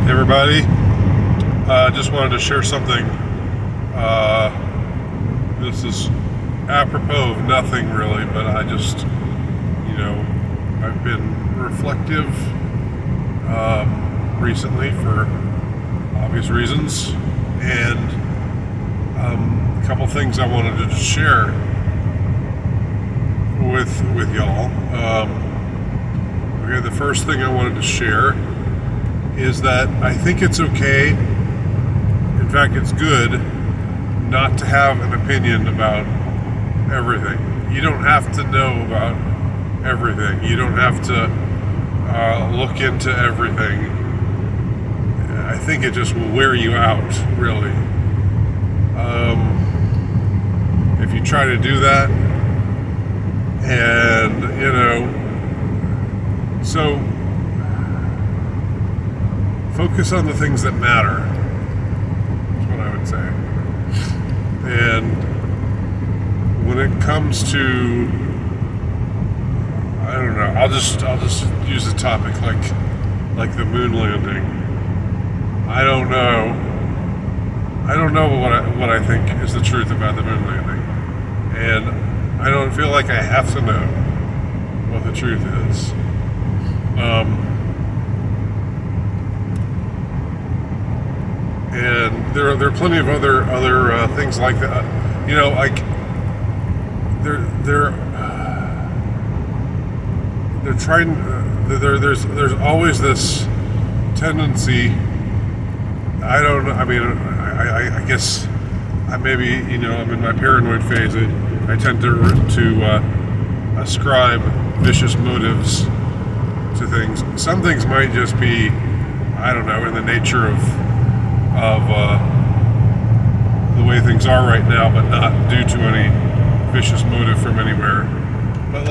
Hey everybody, just wanted to share something. This is apropos of nothing really, but I just, I've been reflective recently for obvious reasons, and a couple things I wanted to just share with y'all. Okay, the first thing I wanted to share is that I think it's okay, in fact it's good, not to have an opinion about everything. You don't have to know about everything. You don't have to look into everything. I think it just will wear you out, really. If you try to do that, and, so focus on the things that matter, is what I would say. And when it comes to, I don't know, I'll just use a topic like the moon landing. I don't know what I think is the truth about the moon landing, and I don't feel like I have to know what the truth is. And there are plenty of other things like that. They're trying. There's always this tendency. I don't know. I mean, I guess maybe I'm in my paranoid phase. I tend to ascribe vicious motives to things. Some things might just be, I don't know, in the nature of the way things are right now, but not due to any vicious motive from anywhere. But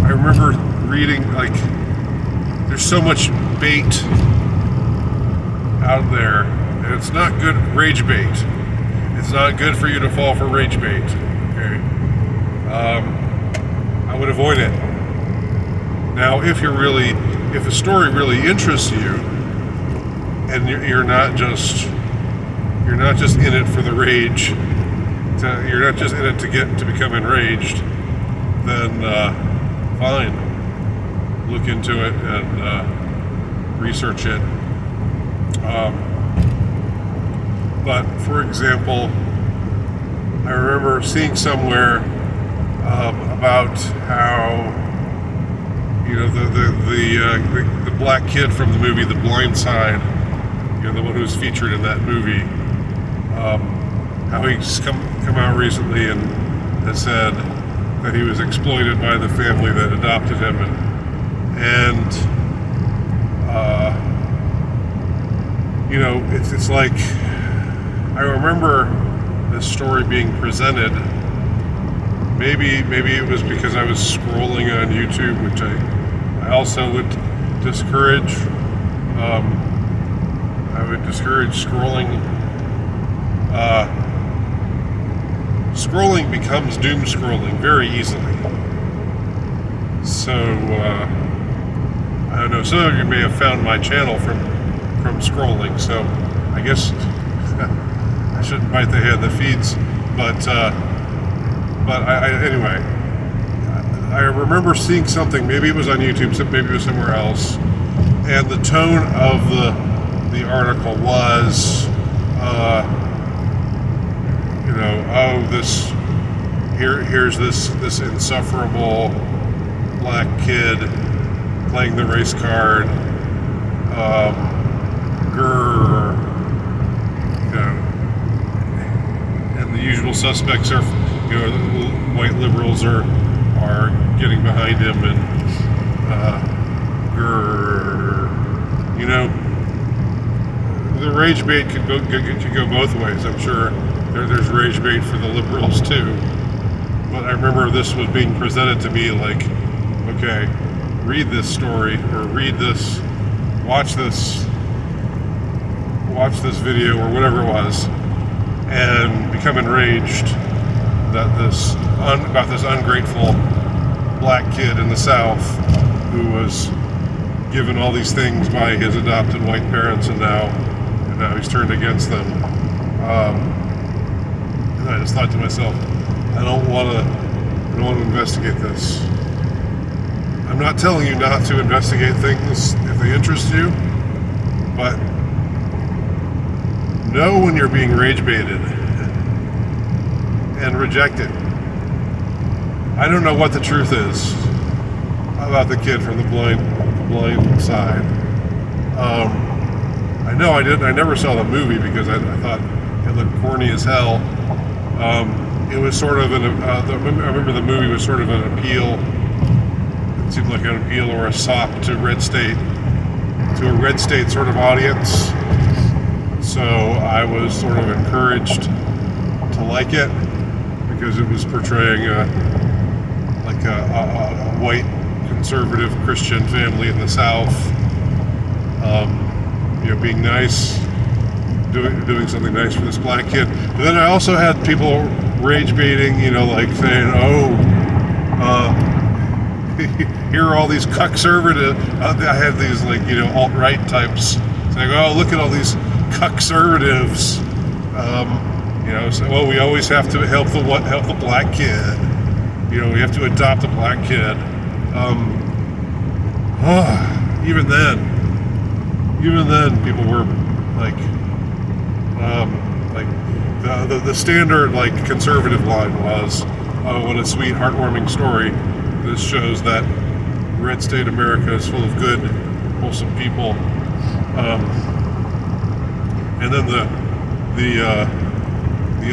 I remember reading, there's so much bait out there, and it's not good rage bait. It's not good for you to fall for rage bait. Okay, I would avoid it. Now, if a story really interests you, and you're not just in it for the rage, you're not just in it to become enraged, then fine, look into it and research it. But for example, I remember seeing somewhere about how the black kid from the movie The Blind Side, the one who was featured in that movie, how he's come out recently and has said that he was exploited by the family that adopted him, and it's like, I remember this story being presented. Maybe it was because I was scrolling on YouTube, which I also would discourage. I would discourage scrolling. Scrolling becomes doom scrolling very easily. So, I don't know, some of you may have found my channel from scrolling, so I guess I shouldn't bite the hand that feeds, but anyway, I remember seeing something, maybe it was on YouTube, maybe it was somewhere else, and the tone of the article was, here's this insufferable black kid playing the race card, and the usual suspects are, the white liberals are getting behind him, and the rage bait could go both ways. I'm sure there's rage bait for the liberals too. But I remember this was being presented to me like, okay, read this story, or watch this video, or whatever it was, and become enraged that about this ungrateful black kid in the South who was given all these things by his adopted white parents, and now he's turned against them. And I just thought to myself, I don't want to investigate this. I'm not telling you not to investigate things if they interest you, but know when you're being rage baited and rejected. I don't know what the truth is about the kid from the blind side. I know I never saw the movie because I thought it looked corny as hell. It was sort of I remember the movie was sort of an appeal. It seemed like an appeal or a sop to Red State, to a Red State sort of audience. So I was sort of encouraged to like it because it was portraying a white conservative Christian family in the South, being nice, doing something nice for this black kid. But then I also had people rage baiting, like saying, here are all these cuck-servative. I had these alt-right types saying, oh, look at all these cuck-servatives. So, we always have to help the black kid. We have to adopt a black kid. Even then, people were the standard conservative line was, "Oh, what a sweet, heartwarming story. This shows that Red State America is full of good, wholesome people." And then the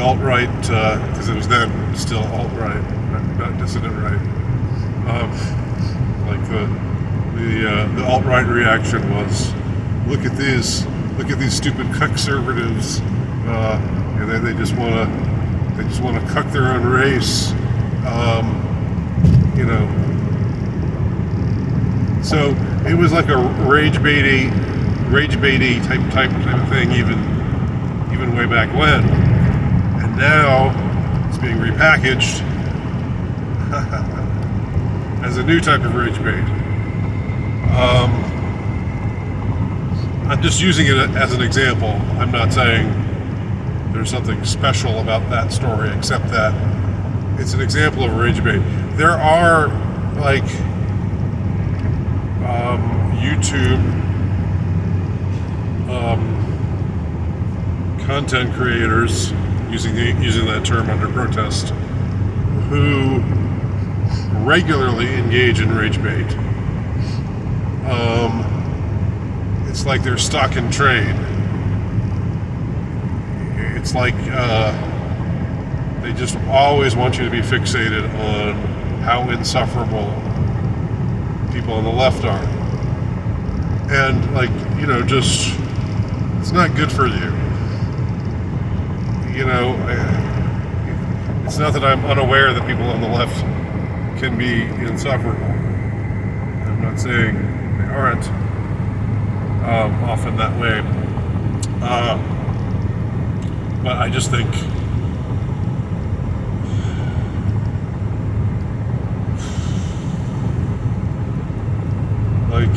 alt-right, because it was then still alt-right, not dissident right. The alt-right reaction was, look at these stupid conservatives, and they just want to cuck their own race, So it was like a rage baity type of thing, even way back when, and now it's being repackaged as a new type of rage bait. I'm just using it as an example. I'm not saying there's something special about that story, except that it's an example of rage bait. There are YouTube content creators, using that term under protest, who regularly engage in rage bait. It's like they're stock in trade. It's like they just always want you to be fixated on how insufferable people on the left are. And it's not good for you. It's not that I'm unaware that people on the left can be insufferable. I'm not saying they aren't often that way. But I just think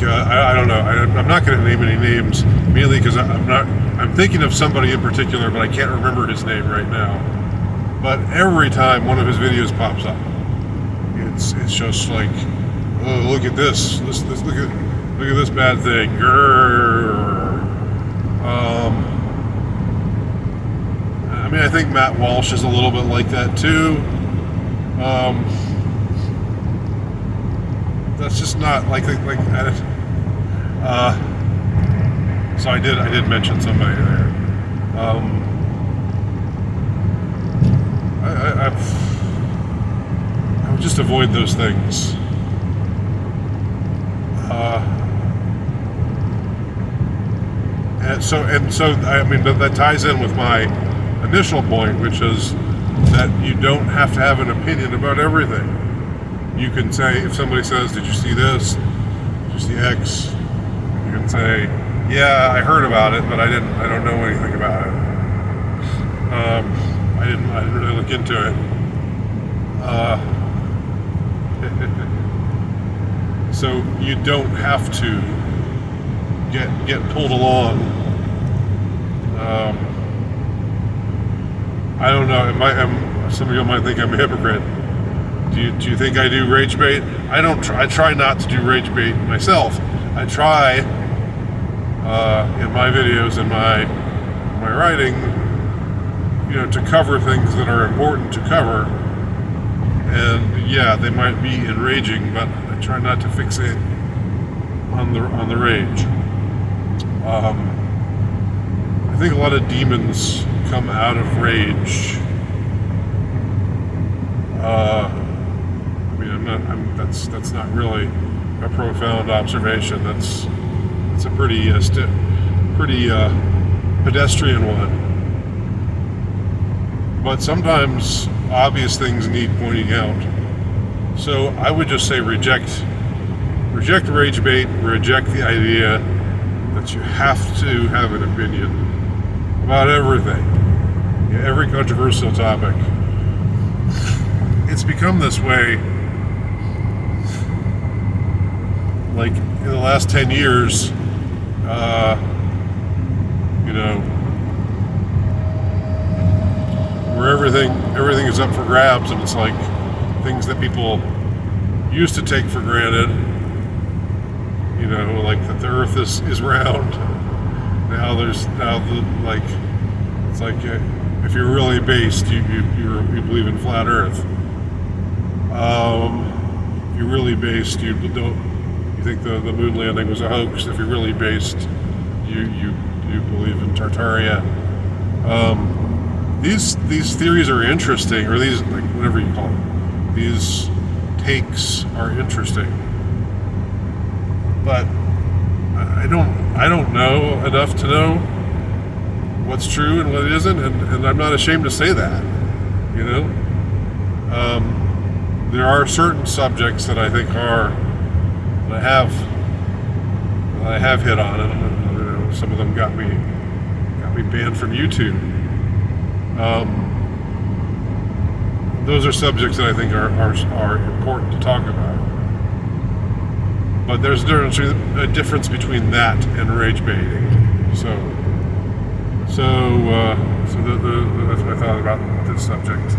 I don't know. I'm not going to name any names, mainly because I'm thinking of somebody in particular, but I can't remember his name right now. But every time one of his videos pops up, it's just like, oh, look at this. Look at this bad thing. I think Matt Walsh is a little bit like that too. That's just not so I did mention somebody there. I would just avoid those things. And so that ties in with my initial point, which is that you don't have to have an opinion about everything. You can say, if somebody says, "Did you see this? Did you see X?" You can say, "Yeah, I heard about it, but I don't know anything about it. I didn't really look into it." So you don't have to get pulled along. I don't know. Some of you might think I'm a hypocrite. Do you think I do rage bait? I don't. I try not to do rage bait myself. I try in my videos and my writing, to cover things that are important to cover. And yeah, they might be enraging, but I try not to fixate on the rage. I think a lot of demons come out of rage. That's not really a profound observation. That's a pretty pedestrian one. But sometimes obvious things need pointing out. So I would just say reject rage bait, reject the idea that you have to have an opinion about everything, every controversial topic. It's become this way, like in the last 10 years, where everything is up for grabs, and it's like things that people used to take for granted, like that the earth is round. It's like if you're really based, you believe in flat earth. If you're really based, you think the moon landing was a hoax. If you're really based, you believe in Tartaria. These theories are interesting, or these, like, whatever you call them. These takes are interesting, but I don't know enough to know what's true and what isn't, and I'm not ashamed to say that. There are certain subjects that I think that I have hit on, and some of them got me banned from YouTube. Those are subjects that I think are important to talk about. But there's a difference between that and rage baiting. So that's what I thought about this subject.